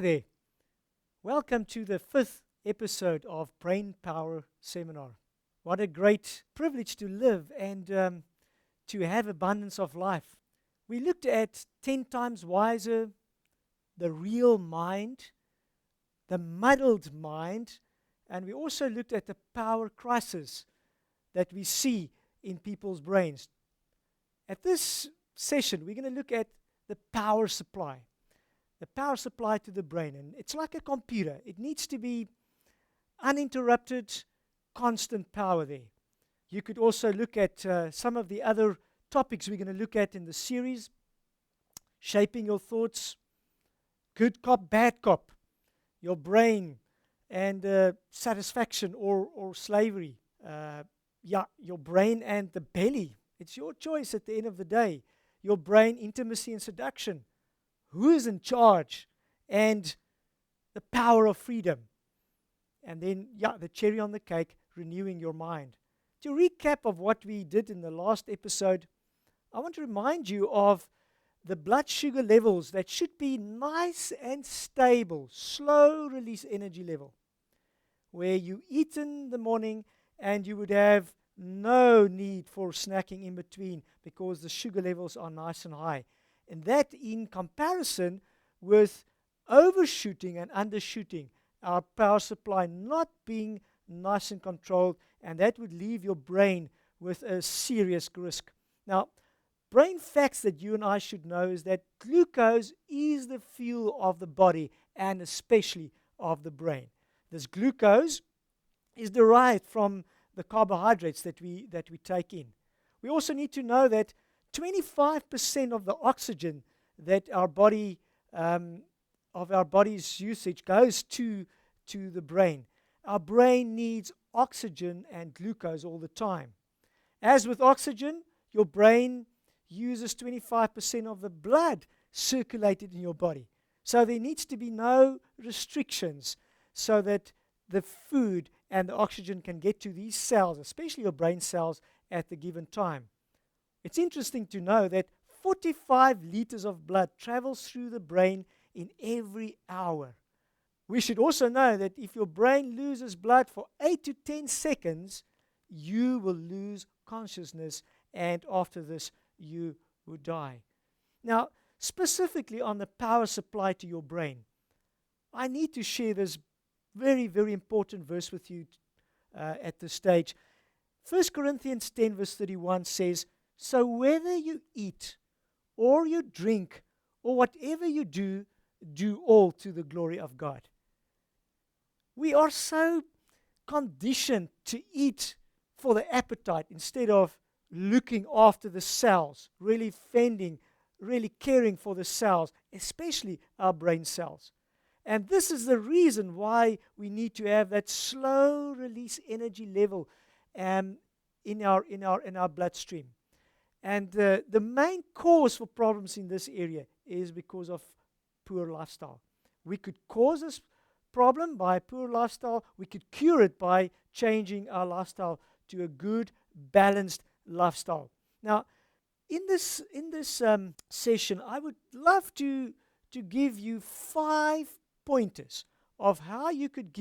Hi there. Welcome to the fifth episode of Brain Power Seminar. What a great privilege to live and to have abundance of life. We looked at 10 times wiser, the real mind, the muddled mind, and we also looked at the power crisis that we see in people's brains. At this session, we're going to look at the power supply. The power supply to the brain. And it's like a computer. It needs to be uninterrupted, constant power there. You could also look at some of the other topics we're going to look at in the series. Shaping your thoughts, good cop, bad cop, your brain, and satisfaction or slavery. Your brain and the belly. It's your choice at the end of the day. Your brain, intimacy and seduction. Who is in charge, and the power of freedom. And then, the cherry on the cake, renewing your mind. To recap of what we did in the last episode, I want to remind you of the blood sugar levels that should be nice and stable, slow release energy level, where you eat in the morning and you would have no need for snacking in between because the sugar levels are nice and high. And that in comparison with overshooting and undershooting, our power supply not being nice and controlled, and that would leave your brain with a serious risk. Now, brain facts that you and I should know is that glucose is the fuel of the body and especially of the brain. This glucose is derived from the carbohydrates that we take in. We also need to know that 25% of the oxygen that our body, of our body's usage goes to the brain. Our brain needs oxygen and glucose all the time. As with oxygen, your brain uses 25% of the blood circulated in your body. So there needs to be no restrictions so that the food and the oxygen can get to these cells, especially your brain cells, at the given time. It's interesting to know that 45 liters of blood travels through the brain in every hour. We should also know that if your brain loses blood for 8 to 10 seconds, you will lose consciousness, and after this, you will die. Now, specifically on the power supply to your brain, I need to share this very, very important verse with you at this stage. 1 Corinthians 10 verse 31 says, "So whether you eat or you drink or whatever you do, do all to the glory of God." We are so conditioned to eat for the appetite instead of looking after the cells, really fending, really caring for the cells, especially our brain cells. And this is the reason why we need to have that slow release energy level in our bloodstream. And the main cause for problems in this area is because of poor lifestyle. We could cause this problem by poor lifestyle. We could cure it by changing our lifestyle to a good, balanced lifestyle. Now, in this session, I would love to give you 5 pointers of how you could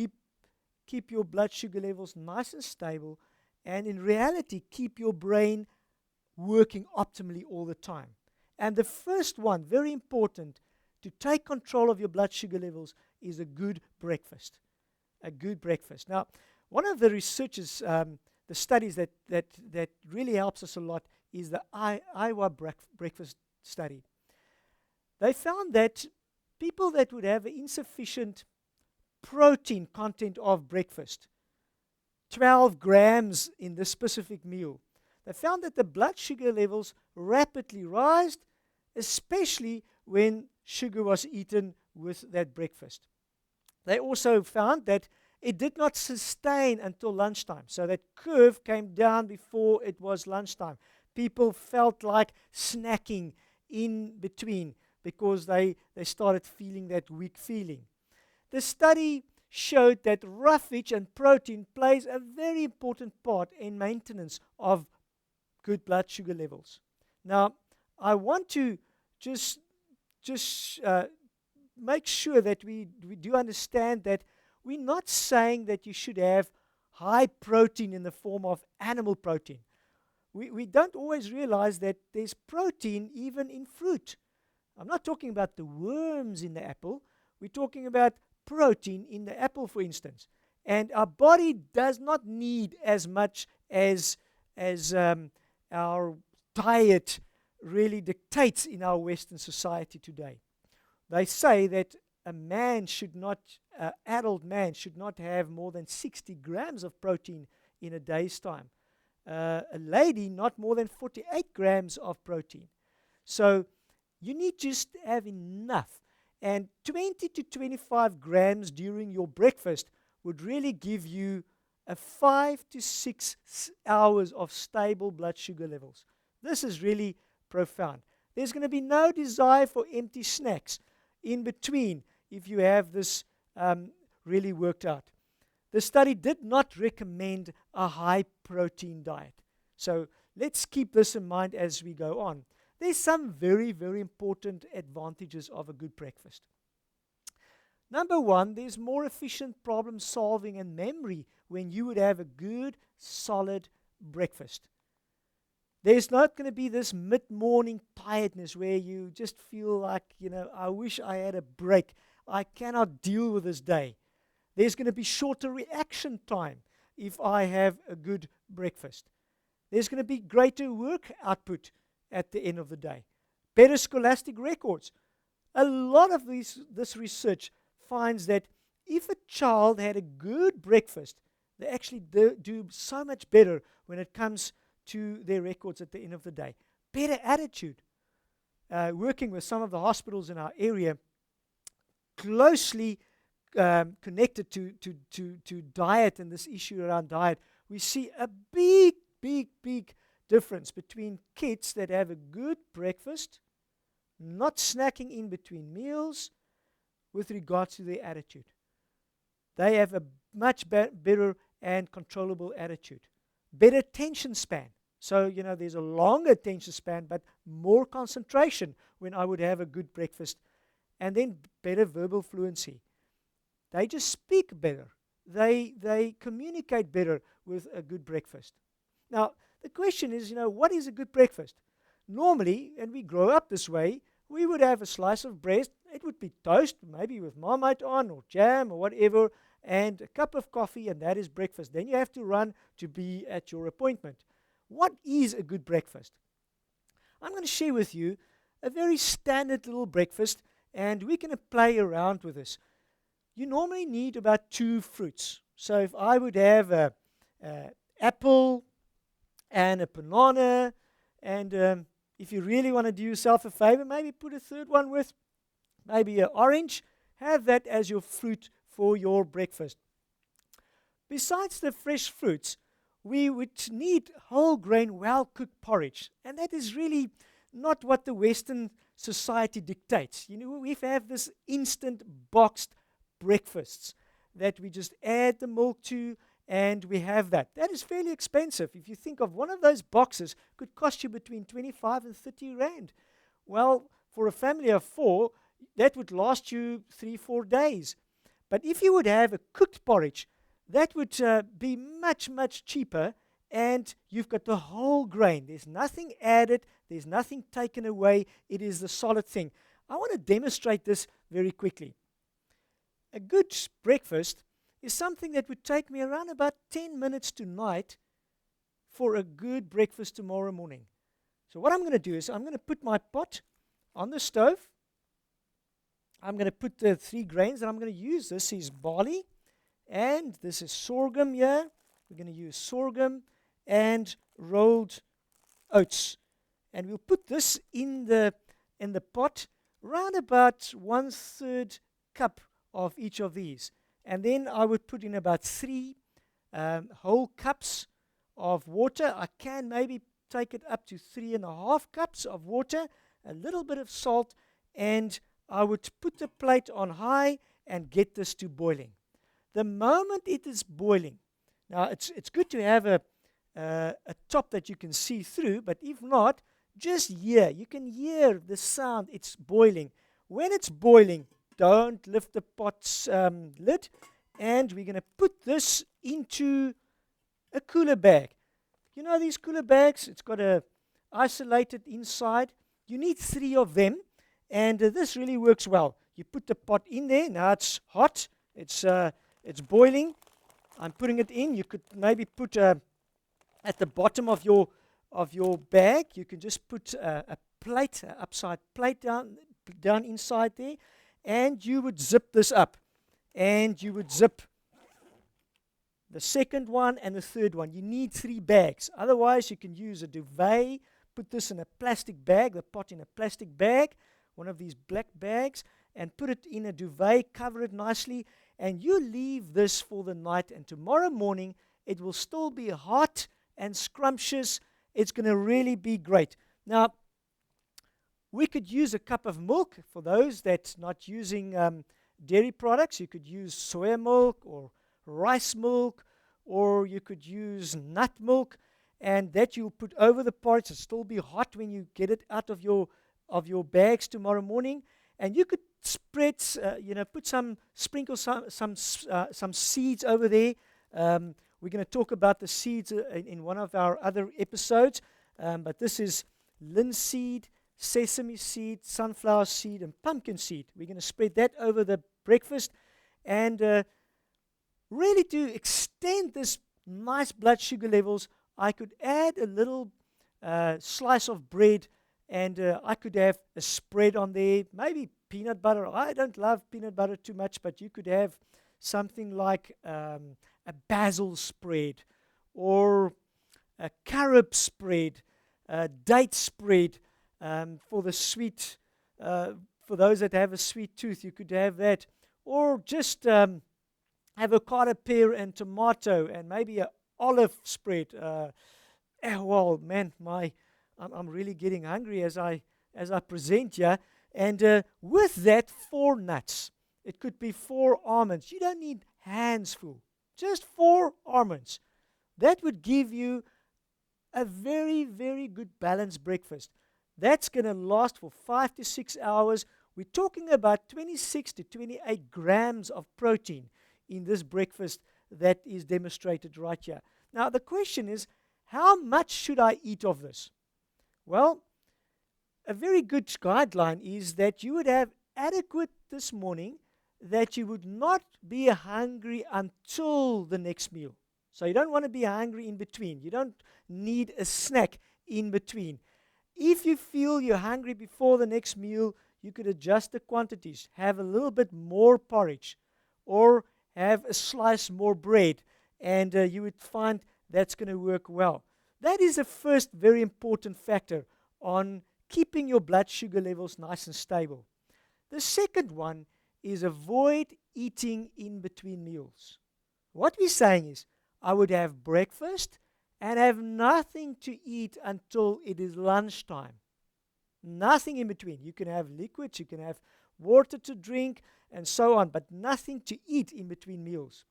keep your blood sugar levels nice and stable, and in reality, keep your brain working optimally all the time. And the first one, very important, to take control of your blood sugar levels is a good breakfast. A good breakfast. Now, one of the researchers, the studies that really helps us a lot is the Iowa breakfast study. They found that people that would have insufficient protein content of breakfast, 12 grams in this specific meal, they found that the blood sugar levels rapidly rise, especially when sugar was eaten with that breakfast. They also found that it did not sustain until lunchtime. So that curve came down before it was lunchtime. People felt like snacking in between because they started feeling that weak feeling. The study showed that roughage and protein plays a very important part in maintenance of good blood sugar levels. Now, I want to just make sure that we do understand that we're not saying that you should have high protein in the form of animal protein. We don't always realize that there's protein even in fruit. I'm not talking about the worms in the apple. We're talking about protein in the apple, for instance. And our body does not need as much as our diet really dictates in our Western society today. They say that an adult man should not have more than 60 grams of protein in a day's time. A lady, not more than 48 grams of protein. So you need just to have enough. And 20 to 25 grams during your breakfast would really give you a 5 to 6 hours of stable blood sugar levels. This is really profound. There's going to be no desire for empty snacks in between if you have this really worked out. The study did not recommend a high protein diet. So let's keep this in mind as we go on. There's some very, very important advantages of a good breakfast. Number one, there's more efficient problem solving and memory when you would have a good, solid breakfast. There's not going to be this mid-morning tiredness where you just feel like, I wish I had a break. I cannot deal with this day. There's going to be shorter reaction time if I have a good breakfast. There's going to be greater work output at the end of the day. Better scholastic records. A lot of this research finds that if a child had a good breakfast, they actually do so much better when it comes to their records at the end of the day. Better attitude. Working with some of the hospitals in our area, closely connected to diet and this issue around diet, we see a big difference between kids that have a good breakfast, not snacking in between meals, with regards to their attitude. They have a much better and controllable attitude. Better attention span. So, there's a longer attention span, but more concentration when I would have a good breakfast. And then better verbal fluency. They just speak better. They communicate better with a good breakfast. Now, the question is, what is a good breakfast? Normally, and we grow up this way, we would have a slice of bread. It would be toast, maybe with Marmite on, or jam, or whatever, and a cup of coffee, and that is breakfast. Then you have to run to be at your appointment. What is a good breakfast? I'm going to share with you a very standard little breakfast, and we're going to play around with this. You normally need about 2 fruits. So if I would have an apple and a banana, and if you really want to do yourself a favor, maybe put a third one with maybe an orange. Have that as your fruit for your breakfast. Besides the fresh fruits, we would need whole grain, well-cooked porridge. And that is really not what the Western society dictates. We have this instant boxed breakfasts that we just add the milk to, and we have that. That is fairly expensive. If you think of one of those boxes, could cost you between 25 and 30 rand. Well, for a family of 4, that would last you 3-4 days. But if you would have a cooked porridge, that would be much cheaper, and you've got the whole grain. There's nothing added. There's nothing taken away. It is the solid thing. I want to demonstrate this very quickly. A good breakfast is something that would take me around about 10 minutes tonight for a good breakfast tomorrow morning. So what I'm going to do is I'm going to put my pot on the stove. I'm going to put the 3 grains that I'm going to use. This is barley, and this is sorghum here. We're going to use sorghum and rolled oats. And we'll put this in the pot, around about 1/3 cup of each of these. And then I would put in about 3 whole cups of water. I can maybe take it up to 3.5 cups of water, a little bit of salt, and I would put the plate on high and get this to boiling. The moment it is boiling, now it's good to have a top that you can see through, but if not, just hear. You can hear the sound. It's boiling. When it's boiling, don't lift the pot's lid. And we're going to put this into a cooler bag. You know these cooler bags? It's got a isolated inside. You need 3 of them, and this really works well. You put the pot in there. Now it's hot. It's boiling. I'm putting it in. You could maybe put at the bottom of your bag. You can just put a plate, upside plate down inside there, and you would zip this up, and you would zip the second one and the third one. You need 3 bags. Otherwise, you can use a duvet. Put this in a plastic bag, the pot in a plastic bag, one of these black bags, and put it in a duvet, cover it nicely, and you leave this for the night. And tomorrow morning, it will still be hot and scrumptious. It's going to really be great. Now, we could use a cup of milk for those that's not using dairy products. You could use soya milk or rice milk, or you could use nut milk, and that you'll put over the porridge. It'll still be hot when you get it out of your bags tomorrow morning. And you could sprinkle some seeds over there. We're going to talk about the seeds in one of our other episodes, but this is linseed, sesame seed, sunflower seed, and pumpkin seed. We're going to spread that over the breakfast, and really to extend this nice blood sugar levels, I could add a little slice of bread, and I could have a spread on there, maybe peanut butter. I don't love peanut butter too much, but you could have something like a basil spread, or a carob spread, a date spread for the sweet. For those that have a sweet tooth, you could have that, or just avocado, pear, and tomato, and maybe an olive spread. Well, man, I'm really getting hungry as I present here. And with that, 4 nuts. It could be 4 almonds. You don't need hands full. Just 4 almonds. That would give you a very, very good balanced breakfast. That's going to last for 5 to 6 hours. We're talking about 26 to 28 grams of protein in this breakfast that is demonstrated right here. Now, the question is, how much should I eat of this? Well, a very good guideline is that you would have adequate this morning, that you would not be hungry until the next meal. So you don't want to be hungry in between. You don't need a snack in between. If you feel you're hungry before the next meal, you could adjust the quantities. Have a little bit more porridge, or have a slice more bread, and you would find that's going to work well. That is the first very important factor on keeping your blood sugar levels nice and stable. The second one is avoid eating in between meals. What we're saying is, I would have breakfast and have nothing to eat until it is lunchtime. Nothing in between. You can have liquids, you can have water to drink, and so on, but nothing to eat in between meals.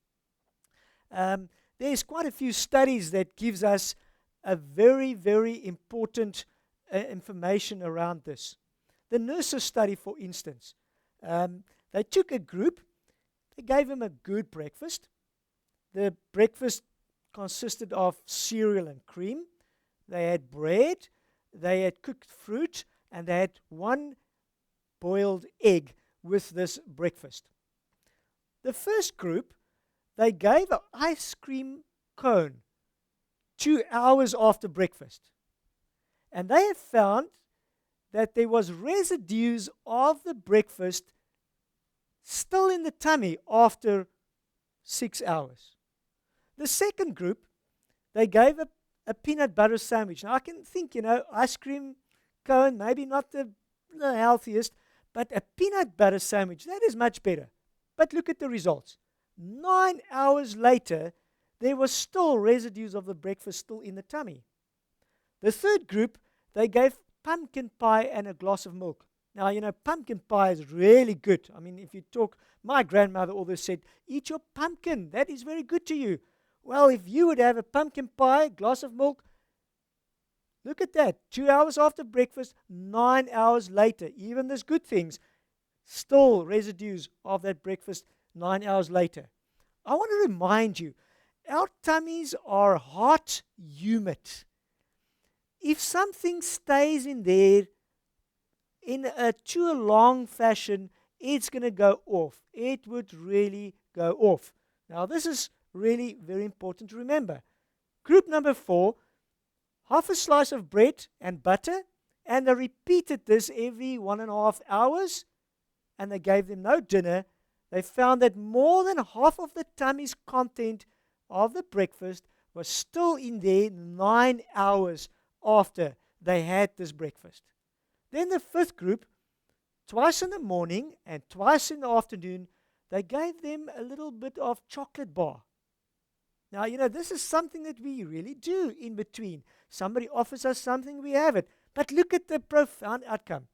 There's quite a few studies that gives us a very, very important information around this. The nurses study, for instance, they took a group, they gave them a good breakfast. The breakfast consisted of cereal and cream. They had bread, they had cooked fruit, and they had 1 boiled egg with this breakfast. The first group, they gave an ice cream cone 2 hours after breakfast. And they have found that there was residues of the breakfast still in the tummy after 6 hours. The second group, they gave a peanut butter sandwich. Now, I can think, ice cream cone, maybe not the healthiest, but a peanut butter sandwich, that is much better. But look at the results. 9 hours later, there was still residues of the breakfast still in the tummy. The third group, they gave pumpkin pie and a glass of milk. Now, pumpkin pie is really good. I mean, if you talk, my grandmother always said, eat your pumpkin. That is very good to you. Well, if you would have a pumpkin pie, glass of milk, look at that. 2 hours after breakfast, 9 hours later, even those good things, Still residues of that breakfast 9 hours later. I want to remind you, our tummies are hot, humid. If something stays in there in a too long fashion, it's going to go off. It would really go off. Now, this is really very important to remember. Group number 4, half a slice of bread and butter, and they repeated this every 1.5 hours, and they gave them no dinner. They found that more than half of the tummy's content of the breakfast was still in there 9 hours after they had this breakfast. Then the 5th group, twice in the morning and twice in the afternoon, they gave them a little bit of chocolate bar. Now, this is something that we really do in between. Somebody offers us something, we have it. But look at the profound outcome.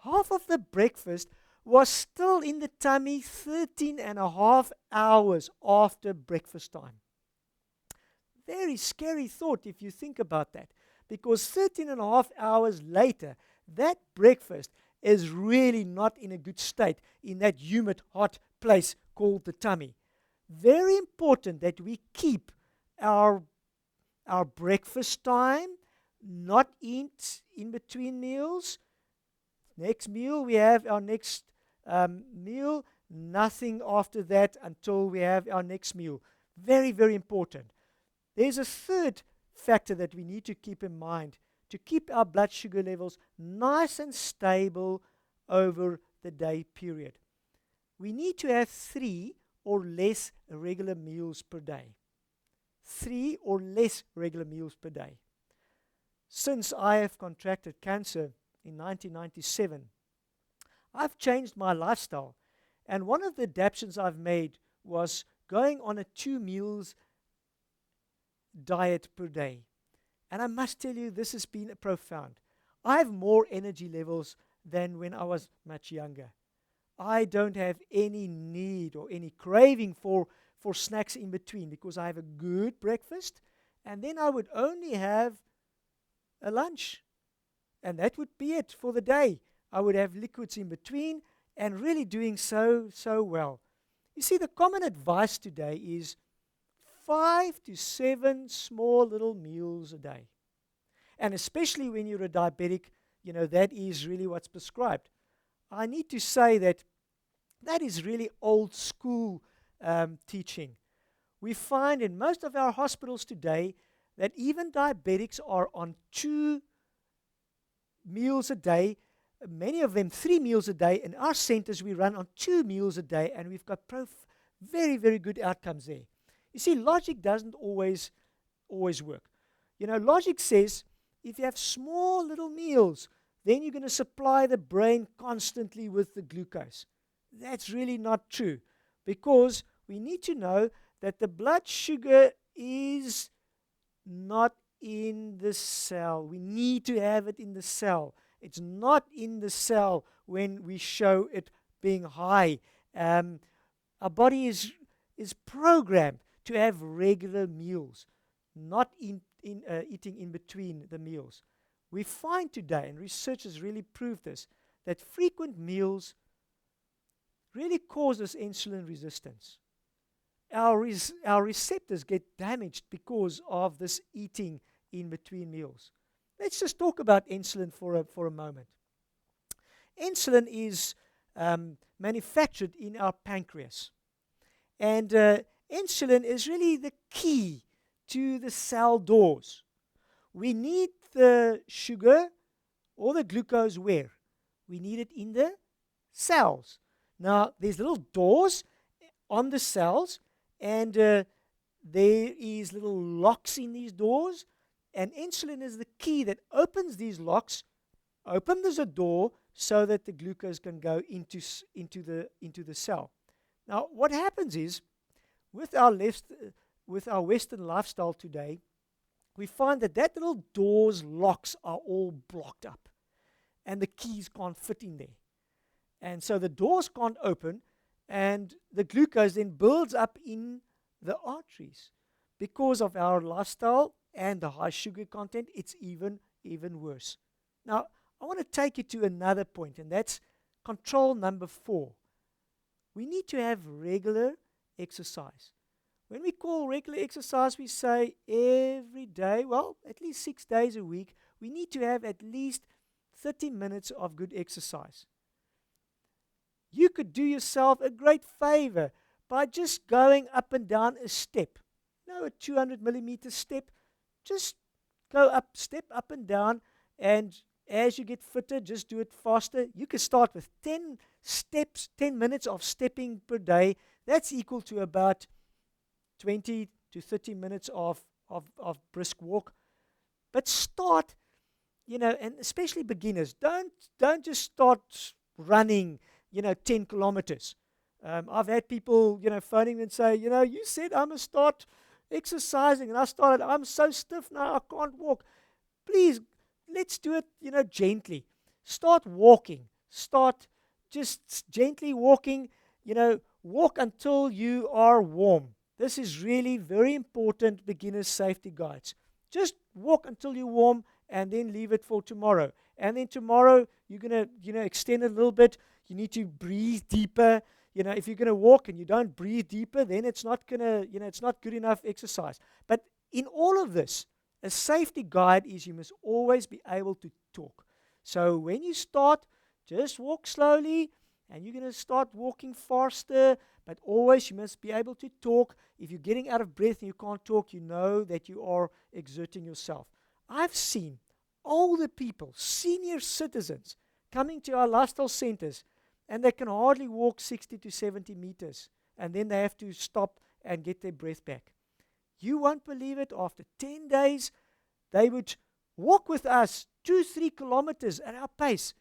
Half of the breakfast was still in the tummy 13.5 hours after breakfast time. Very scary thought if you think about that. Because 13.5 hours later, that breakfast is really not in a good state in that humid, hot place called the tummy. Very important that we keep our breakfast time not in between meals. Next meal, we have our next meal. Nothing after that until we have our next meal. Very, very important. There's a third factor that we need to keep in mind to keep our blood sugar levels nice and stable over the day period. We need to have 3 or less regular meals per day. 3 or less regular meals per day. Since I have contracted cancer in 1997, I've changed my lifestyle. And one of the adaptations I've made was going on a 2 meals diet per day. And I must tell you, this has been profound. I have more energy levels than when I was much younger. I don't have any need or any craving for snacks in between because I have a good breakfast, and then I would only have a lunch, and that would be it for the day. I would have liquids in between and really doing so well. You see, the common advice today is 5 to 7 small little meals a day. And especially when you're a diabetic, that is really what's prescribed. I need to say that is really old school teaching. We find in most of our hospitals today that even diabetics are on 2 meals a day, many of them 3 meals a day. In our centers, we run on 2 meals a day, and we've got very, very good outcomes there. You see, logic doesn't always work. Logic says if you have small little meals, then you're going to supply the brain constantly with the glucose. That's really not true, because we need to know that the blood sugar is not in the cell. We need to have it in the cell. It's not in the cell when we show it being high. Our body is programmed to have regular meals, not eating in between the meals. We find today, and research has really proved this, that frequent meals really causes insulin resistance. Our receptors get damaged because of this eating in between meals. Let's just talk about insulin for a moment. Insulin is manufactured in our pancreas. And insulin is really the key to the cell doors. We need the sugar or the glucose where? We need it in the cells. Now, there's little doors on the cells, and there is little locks in these doors, and insulin is the key that opens these locks, opens a door so that the glucose can go into the cell. Now, what happens is, with our Western lifestyle today, we find that little doors, locks are all blocked up, and the keys can't fit in there. And so the doors can't open, and the glucose then builds up in the arteries. Because of our lifestyle and the high sugar content, it's even worse. Now, I want to take you to another point, and that's control number 4. We need to have regular exercise. When we call regular exercise, we say every day, well, at least 6 days a week, we need to have at least 30 minutes of good exercise. You could do yourself a great favor by just going up and down a step. A 200 millimeter step. Just go up, step up and down, and as you get fitter, just do it faster. You can start with 10 steps, 10 minutes of stepping per day. That's equal to about 20 to 30 minutes of brisk walk. But start, and especially beginners, don't just start running, 10 kilometers. I've had people, phoning me and say, you said I'm going to start exercising, and I started, I'm so stiff now, I can't walk. Please, let's do it, gently. Start walking. Start just gently walking, walk until you are warm. This is really very important beginner's safety guides. Just walk until you're warm and then leave it for tomorrow. And then tomorrow, you're going to, extend it a little bit. You need to breathe deeper. If you're going to walk and you don't breathe deeper, then it's not going to, it's not good enough exercise. But in all of this, a safety guide is you must always be able to talk. So when you start, just walk slowly, and you're going to start walking faster, but always you must be able to talk. If you're getting out of breath and you can't talk, you know that you are exerting yourself. I've seen older people, senior citizens, coming to our lifestyle centers, and they can hardly walk 60 to 70 meters, and then they have to stop and get their breath back. You won't believe it, after 10 days, they would walk with us 2-3 kilometers at our pace.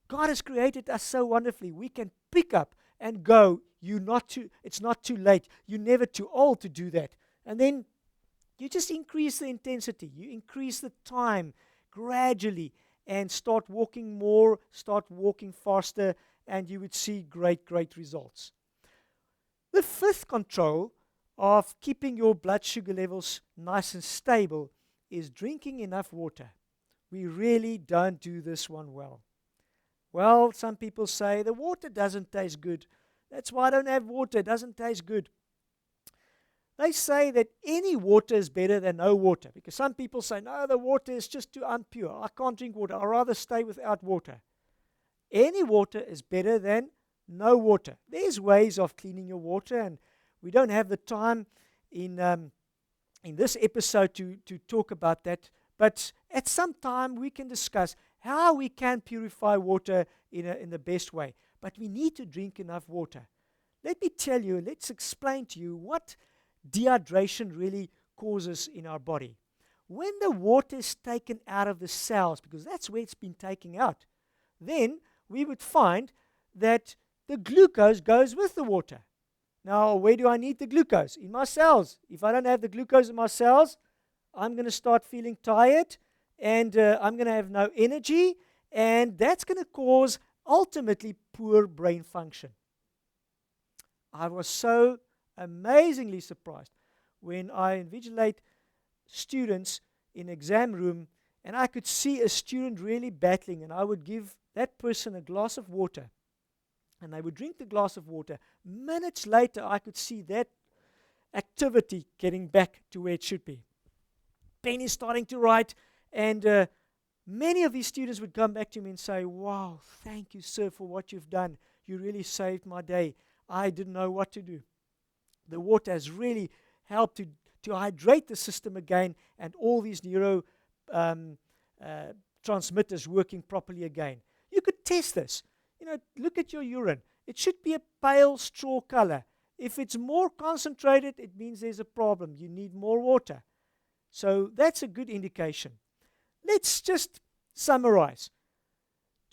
God has created us so wonderfully. We can pick up and go. It's not too late. You're never too old to do that. And then you just increase the intensity. You increase the time gradually and start walking more, start walking faster, and you would see great, great results. The 5th control of keeping your blood sugar levels nice and stable is drinking enough water. We really don't do this one well. Well, some people say the water doesn't taste good. That's why I don't have water. It doesn't taste good. They say that any water is better than no water, because some people say, no, the water is just too impure. I can't drink water. I'd rather stay without water. Any water is better than no water. There's ways of cleaning your water, and we don't have the time in this episode to talk about that. But at some time we can discuss how we can purify water in the best way. But we need to drink enough water. Let's explain to you what dehydration really causes in our body. When the water is taken out of the cells, because that's where it's been taken out, then we would find that the glucose goes with the water. Now, where do I need the glucose? In my cells. If I don't have the glucose in my cells, I'm going to start feeling tired, and I'm going to have no energy, and that's going to cause ultimately poor brain function. I was so amazingly surprised when I invigilate students in exam room, and I could see a student really battling, and I would give that person a glass of water, and they would drink the glass of water. Minutes later, I could see that activity getting back to where it should be. Pen is starting to write, and many of these students would come back to me and say, wow, thank you, sir, for what you've done. You really saved my day. I didn't know what to do. The water has really helped to hydrate the system again, and all these neuro transmitters working properly again. You could test this. Look at your urine. It should be a pale straw color. If it's more concentrated, it means there's a problem. You need more water. So that's a good indication. Let's just summarize.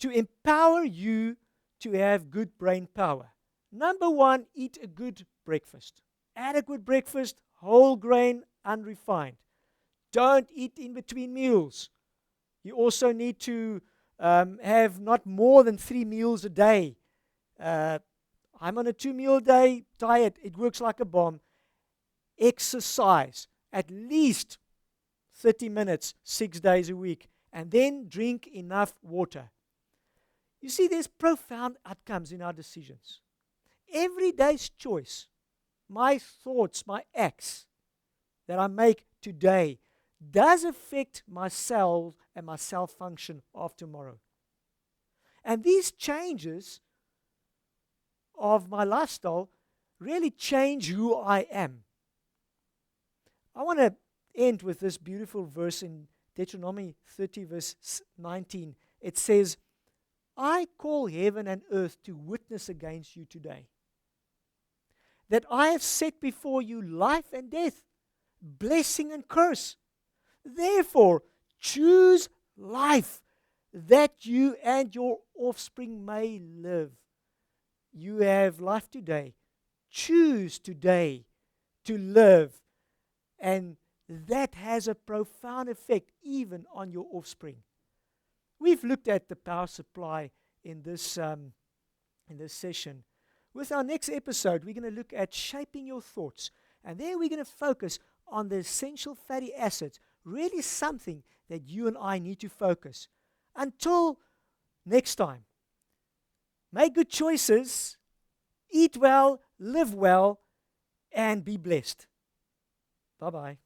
To empower you to have good brain power. Number 1, eat a good breakfast. Adequate breakfast, whole grain, unrefined. Don't eat in between meals. You also need to have not more than 3 meals a day. I'm on a 2-meal a day diet. It works like a bomb. Exercise at least 30 minutes, 6 days a week. And then drink enough water. You see, there's profound outcomes in our decisions. Every day's choice, my thoughts, my acts that I make today, does affect my cells and my cell function of tomorrow. And these changes of my lifestyle really change who I am. I want to end with this beautiful verse in Deuteronomy 30, verse 19. It says, I call heaven and earth to witness against you today, that I have set before you life and death, blessing and curse. Therefore, choose life, that you and your offspring may live. You have life today. Choose today to live. And that has a profound effect even on your offspring. We've looked at the power supply in this session. With our next episode, we're going to look at shaping your thoughts. And there we're going to focus on the essential fatty acids, really something that you and I need to focus. Until next time, make good choices, eat well, live well, and be blessed. Bye-bye.